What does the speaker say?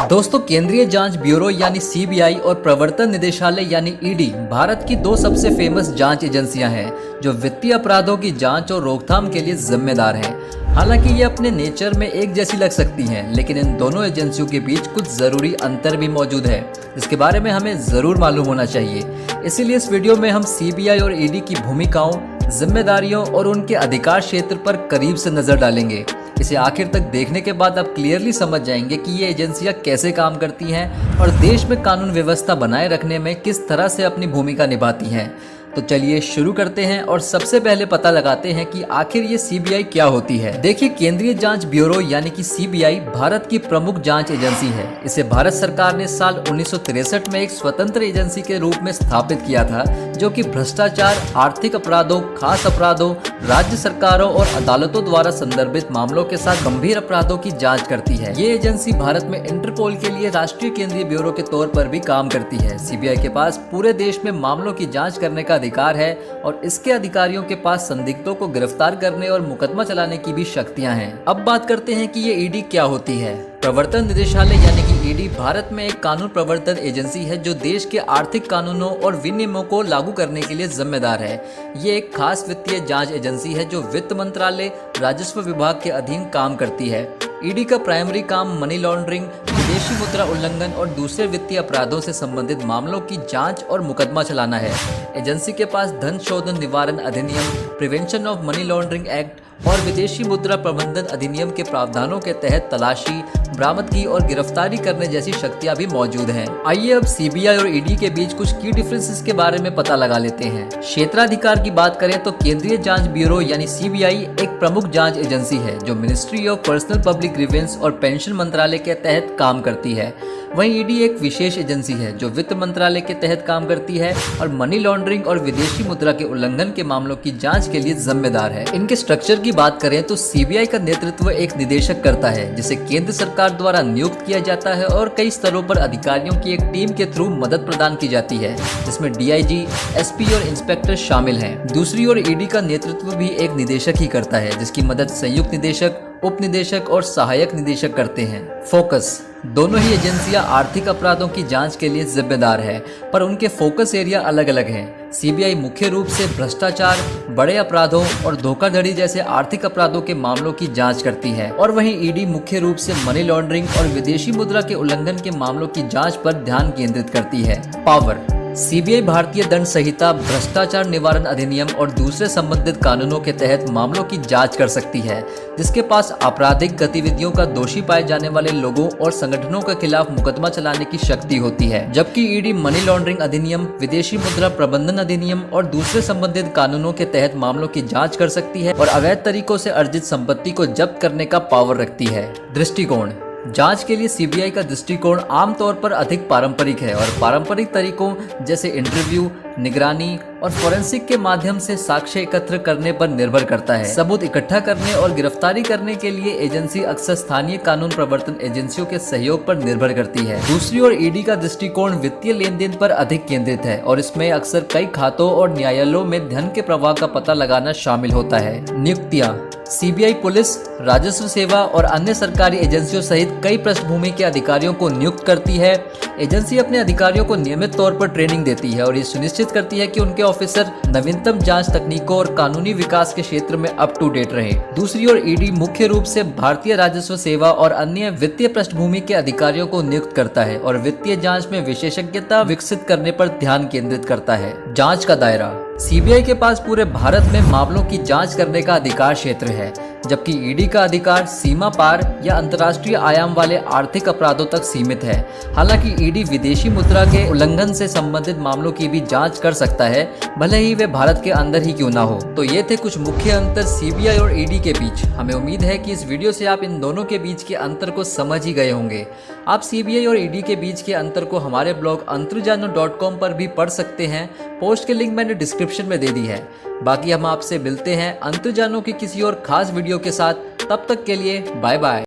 दोस्तों, केंद्रीय जांच ब्यूरो यानी सीबीआई और प्रवर्तन निदेशालय यानी ईडी भारत की दो सबसे फेमस जांच एजेंसियां हैं जो वित्तीय अपराधों की जांच और रोकथाम के लिए जिम्मेदार हैं। हालांकि ये अपने नेचर में एक जैसी लग सकती हैं, लेकिन इन दोनों एजेंसियों के बीच कुछ जरूरी अंतर भी मौजूद है जिसके बारे में हमें जरूर मालूम होना चाहिए। इसीलिए इस वीडियो में हम सीबीआई और ईडी की भूमिकाओं, जिम्मेदारियों और उनके अधिकार क्षेत्र पर करीब से नजर डालेंगे। इसे आखिर तक देखने के बाद आप क्लियरली समझ जाएंगे कि ये एजेंसियां कैसे काम करती हैं और देश में कानून व्यवस्था बनाए रखने में किस तरह से अपनी भूमिका निभाती हैं। तो चलिए शुरू करते हैं और सबसे पहले पता लगाते हैं कि आखिर ये सीबीआई क्या होती है। देखिए, केंद्रीय जांच ब्यूरो यानी कि सीबीआई भारत की प्रमुख जांच एजेंसी है। इसे भारत सरकार ने साल 1963 में एक स्वतंत्र एजेंसी के रूप में स्थापित किया था, जो कि भ्रष्टाचार, आर्थिक अपराधों, खास अपराधों, राज्य सरकारों और अदालतों द्वारा संदर्भित मामलों के साथ गंभीर अपराधों की जांच करती है। ये एजेंसी भारत में इंटरपोल के लिए राष्ट्रीय केंद्रीय ब्यूरो के तौर पर भी काम करती है। सीबीआई के पास पूरे देश में मामलों की जांच करने का अधिकार है और इसके अधिकारियों के पास संदिग्धों को गिरफ्तार करने और मुकदमा चलाने की भी शक्तियां हैं। अब बात करते हैं कि ये ईडी क्या होती है। प्रवर्तन निदेशालय यानी कि ईडी भारत में एक कानून प्रवर्तन एजेंसी है जो देश के आर्थिक कानूनों और विनियमों को लागू करने के लिए जिम्मेदार है। ये एक खास वित्तीय जांच एजेंसी है जो वित्त मंत्रालय, राजस्व विभाग के अधीन काम करती है। ईडी का प्राइमरी काम मनी लॉन्ड्रिंग, विदेशी मुद्रा उल्लंघन और दूसरे वित्तीय अपराधों से संबंधित मामलों की जांच और मुकदमा चलाना है। एजेंसी के पास धन शोधन निवारण अधिनियम, prevention of money laundering act और विदेशी मुद्रा प्रबंधन अधिनियम के प्रावधानों के तहत तलाशी, बरामदगी और गिरफ्तारी करने जैसी शक्तियां भी मौजूद हैं। आइए अब सीबीआई और ईडी के बीच कुछ की डिफरेंसेस के बारे में पता लगा लेते हैं। क्षेत्राधिकार की बात करें तो केंद्रीय जांच ब्यूरो यानी सीबीआई एक प्रमुख जांच एजेंसी है जो ministry of personnel public grievance और पेंशन मंत्रालय के तहत काम करती है। वहीं ईडी एक विशेष एजेंसी है जो वित्त मंत्रालय के तहत काम करती है और मनी लॉन्ड्रिंग और विदेशी मुद्रा के उल्लंघन के मामलों की जांच के लिए जिम्मेदार है। इनके स्ट्रक्चर की बात करें तो सीबीआई का नेतृत्व एक निदेशक करता है जिसे केंद्र सरकार द्वारा नियुक्त किया जाता है और कई स्तरों पर अधिकारियों की एक टीम के थ्रू मदद प्रदान की जाती है जिसमें डीआईजी, एसपी और इंस्पेक्टर शामिल हैं। दूसरी ओर ईडी का नेतृत्व भी एक निदेशक ही करता है जिसकी मदद संयुक्त निदेशक, उप निदेशक और सहायक निदेशक करते हैं। फोकस: दोनों ही एजेंसियां आर्थिक अपराधों की जांच के लिए जिम्मेदार है, पर उनके फोकस एरिया अलग अलग हैं। सीबीआई मुख्य रूप से भ्रष्टाचार, बड़े अपराधों और धोखाधड़ी जैसे आर्थिक अपराधों के मामलों की जांच करती है और वहीं ईडी मुख्य रूप से मनी लॉन्ड्रिंग और विदेशी मुद्रा के उल्लंघन के मामलों की जांच पर ध्यान केंद्रित करती है। पावर: सीबीआई भारतीय दंड संहिता, भ्रष्टाचार निवारण अधिनियम और दूसरे संबंधित कानूनों के तहत मामलों की जांच कर सकती है, जिसके पास आपराधिक गतिविधियों का दोषी पाए जाने वाले लोगों और संगठनों के खिलाफ मुकदमा चलाने की शक्ति होती है। जबकि ईडी मनी लॉन्ड्रिंग अधिनियम, विदेशी मुद्रा प्रबंधन अधिनियम और दूसरे संबंधित कानूनों के तहत मामलों की जांच कर सकती है और अवैध तरीकों से अर्जित संपत्ति को जब्त करने का पावर रखती है। दृष्टिकोण: जांच के लिए सीबीआई का दृष्टिकोण आमतौर पर अधिक पारंपरिक है और पारंपरिक तरीकों जैसे इंटरव्यू, निगरानी और फोरेंसिक के माध्यम से साक्ष्य एकत्र करने पर निर्भर करता है। सबूत इकट्ठा करने और गिरफ्तारी करने के लिए एजेंसी अक्सर स्थानीय कानून प्रवर्तन एजेंसियों के सहयोग पर निर्भर करती है। दूसरी ओर ईडी का दृष्टिकोण वित्तीय लेन देन पर अधिक केंद्रित है और इसमें अक्सर कई खातों और न्यायालयों में धन के प्रवाह का पता लगाना शामिल होता है। नियुक्तियां: सीबीआई पुलिस, राजस्व सेवा और अन्य सरकारी एजेंसियों सहित कई पृष्ठभूमि के अधिकारियों को नियुक्त करती है। एजेंसी अपने अधिकारियों को नियमित तौर पर ट्रेनिंग देती है और ये सुनिश्चित करती है कि उनके ऑफिसर नवीनतम जांच तकनीकों और कानूनी विकास के क्षेत्र में अप टू डेट रहे। दूसरी ओर ईडी मुख्य रूप से भारतीय राजस्व सेवा और अन्य वित्तीय पृष्ठभूमि के अधिकारियों को नियुक्त करता है और वित्तीय जांच में विशेषज्ञता विकसित करने पर ध्यान केंद्रित करता है। जांच का दायरा: सीबीआई के पास पूरे भारत में मामलों की जांच करने का अधिकार क्षेत्र है, जबकि ईडी का अधिकार सीमा पार या अंतर्राष्ट्रीय आयाम वाले आर्थिक अपराधों तक सीमित है। हालांकि ईडी विदेशी मुद्रा के उल्लंघन से संबंधित मामलों की भी जांच कर सकता है, भले ही वे भारत के अंदर ही क्यों ना हो। तो ये थे कुछ मुख्य अंतर सीबीआई और ईडी के बीच। हमें उम्मीद है कि इस वीडियो से आप इन दोनों के बीच के अंतर को समझ ही गए होंगे। आप सीबीआई और ईडी के बीच के अंतर को हमारे ब्लॉग अंतर्जानो.com पर भी पढ़ सकते हैं। पोस्ट की लिंक मैंने डिस्क्रिप्शन में दे दी है। बाकी हम आपसे मिलते हैं अंतर्जानो की किसी और खास वीडियो के साथ। तब तक के लिए बाय बाय।